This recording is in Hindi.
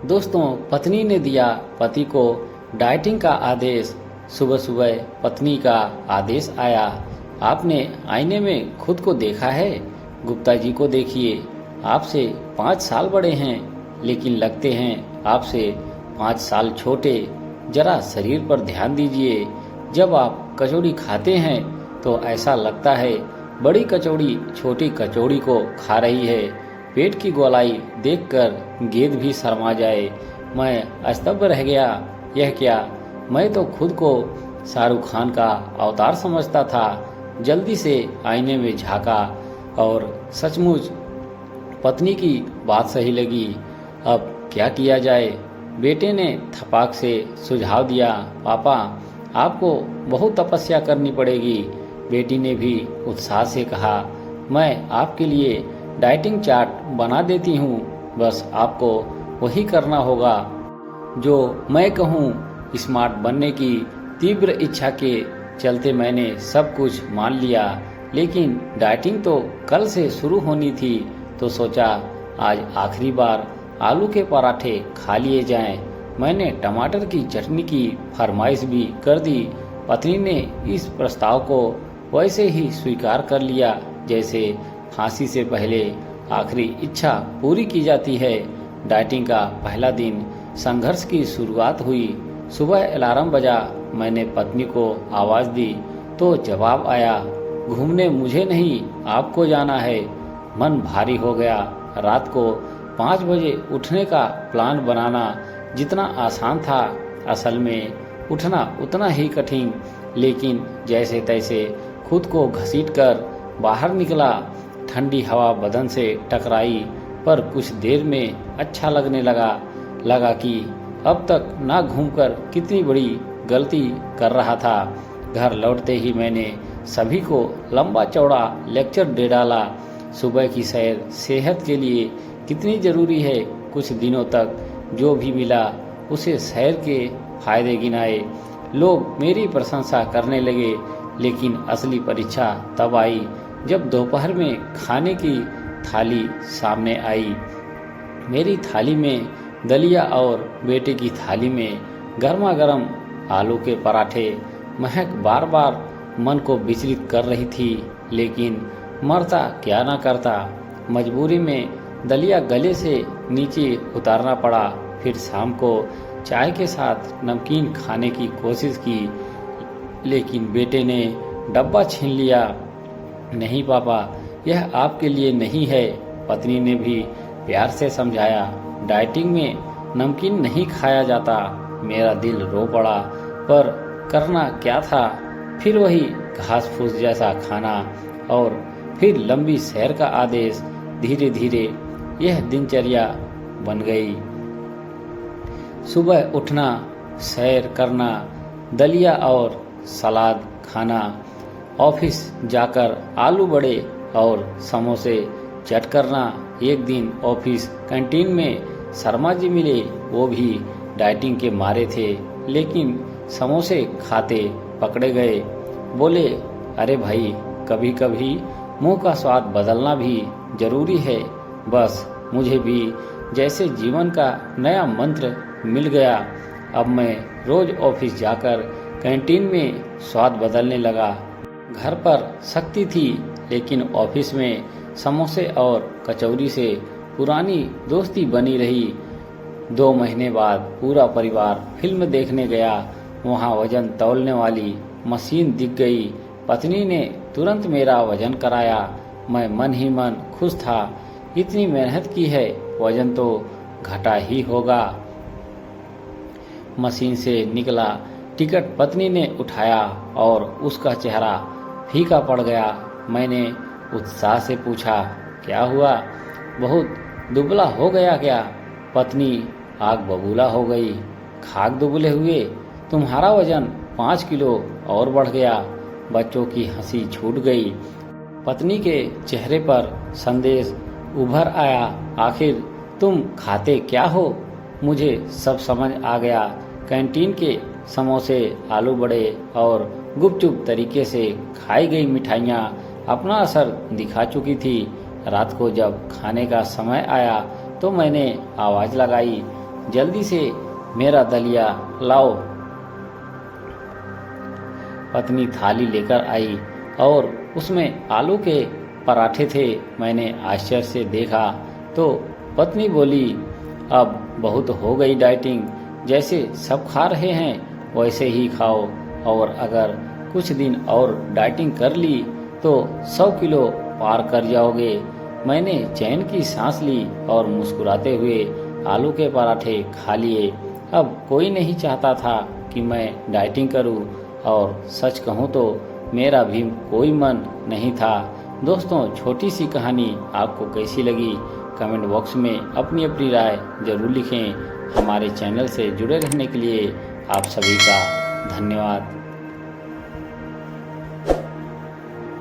दोस्तों, पत्नी ने दिया पति को डाइटिंग का आदेश। सुबह सुबह पत्नी का आदेश आया। आपने आईने में खुद को देखा है? गुप्ता जी को देखिए, आपसे 5 साल बड़े हैं, लेकिन लगते हैं आपसे 5 साल छोटे। जरा शरीर पर ध्यान दीजिए। जब आप कचौड़ी खाते हैं तो ऐसा लगता है बड़ी कचौड़ी छोटी कचौड़ी को खा रही है। पेट की गोलाई देखकर गेंद भी शर्मा जाए। मैं स्तब्ध रह गया। यह क्या? मैं तो खुद को शाहरुख खान का अवतार समझता था। जल्दी से आईने में झांका और सचमुच पत्नी की बात सही लगी। अब क्या किया जाए? बेटे ने थपाक से सुझाव दिया। पापा, आपको बहुत तपस्या करनी पड़ेगी। बेटी ने भी उत्साह से कहा, मैं आपके लिए डाइटिंग चार्ट बना देती हूँ, बस आपको वही करना होगा जो मैं कहूँ। स्मार्ट बनने की तीव्र इच्छा के चलते मैंने सब कुछ मान लिया, लेकिन डाइटिंग तो कल से शुरू होनी थी, तो सोचा आज आखिरी बार आलू के पराठे खा लिए जाएं। मैंने टमाटर की चटनी की फरमाइश भी कर दी। पत्नी ने इस प्रस्ताव को वैसे ही स्वीकार कर लिया जैसे फांसी से पहले आखिरी इच्छा पूरी की जाती है। डाइटिंग का पहला दिन संघर्ष की शुरुआत हुई। सुबह अलार्म बजा। मैंने पत्नी को आवाज दी तो जवाब आया, घूमने मुझे नहीं आपको जाना है। मन भारी हो गया। रात को 5 बजे उठने का प्लान बनाना जितना आसान था, असल में उठना उतना ही कठिन। लेकिन जैसे तैसे खुद को घसीटकर बाहर निकला। ठंडी हवा बदन से टकराई, पर कुछ देर में अच्छा लगने लगा कि अब तक ना घूमकर कितनी बड़ी गलती कर रहा था। घर लौटते ही मैंने सभी को लंबा चौड़ा लेक्चर दे डाला। सुबह की सैर सेहत के लिए कितनी ज़रूरी है। कुछ दिनों तक जो भी मिला उसे सैर के फायदे गिनाए। लोग मेरी प्रशंसा करने लगे, लेकिन असली परीक्षा तब आई जब दोपहर में खाने की थाली सामने आई। मेरी थाली में दलिया और बेटे की थाली में गर्मा गर्म आलू के पराठे। महक बार बार मन को विचलित कर रही थी, लेकिन मरता क्या ना करता। मजबूरी में दलिया गले से नीचे उतारना पड़ा। फिर शाम को चाय के साथ नमकीन खाने की कोशिश की, लेकिन बेटे ने डब्बा छीन लिया। नहीं पापा, यह आपके लिए नहीं है। पत्नी ने भी प्यार से समझाया, डाइटिंग में नमकीन नहीं खाया जाता। मेरा दिल रो पड़ा, पर करना क्या था। फिर वही घास फूस जैसा खाना और फिर लंबी सैर का आदेश। धीरे धीरे यह दिनचर्या बन गई। सुबह उठना, सैर करना, दलिया और सलाद खाना, ऑफिस जाकर आलू बड़े और समोसे चट करना। एक दिन ऑफिस कैंटीन में शर्मा जी मिले। वो भी डाइटिंग के मारे थे, लेकिन समोसे खाते पकड़े गए। बोले, अरे भाई, कभी कभी मुंह का स्वाद बदलना भी जरूरी है। बस मुझे भी जैसे जीवन का नया मंत्र मिल गया। अब मैं रोज ऑफिस जाकर कैंटीन में स्वाद बदलने लगा। घर पर शक्ति थी, लेकिन ऑफिस में समोसे और कचौरी से पुरानी दोस्ती बनी रही। 2 महीने बाद पूरा परिवार फिल्म देखने गया। वहाँ वजन तौलने वाली मशीन दिख गई। पत्नी ने तुरंत मेरा वजन कराया। मैं मन ही मन खुश था। इतनी मेहनत की है, वजन तो घटा ही होगा। मशीन से निकला टिकट पत्नी ने उठाया और उसका चेहरा फीका पड़ गया। मैंने उत्साह से पूछा, क्या हुआ? बहुत दुबला हो गया क्या? पत्नी आग बबूला हो गई। खाक दुबले हुए, तुम्हारा वजन 5 किलो और बढ़ गया। बच्चों की हंसी छूट गई। पत्नी के चेहरे पर संदेश उभर आया, आखिर तुम खाते क्या हो? मुझे सब समझ आ गया। कैंटीन के समोसे, आलू बड़े और गुपचुप तरीके से खाई गई मिठाइयाँ अपना असर दिखा चुकी थी। रात को जब खाने का समय आया तो मैंने आवाज़ लगाई, जल्दी से मेरा दलिया लाओ। पत्नी थाली लेकर आई और उसमें आलू के पराठे थे। मैंने आश्चर्य से देखा तो पत्नी बोली, अब बहुत हो गई डाइटिंग, जैसे सब खा रहे हैं वैसे ही खाओ, और अगर कुछ दिन और डाइटिंग कर ली तो 100 किलो पार कर जाओगे। मैंने चैन की सांस ली और मुस्कुराते हुए आलू के पराठे खा लिए। अब कोई नहीं चाहता था कि मैं डाइटिंग करूं, और सच कहूं तो मेरा भी कोई मन नहीं था। दोस्तों, छोटी सी कहानी आपको कैसी लगी कमेंट बॉक्स में अपनी अपनी राय जरूर लिखें। हमारे चैनल से जुड़े रहने के लिए आप सभी का धन्यवाद।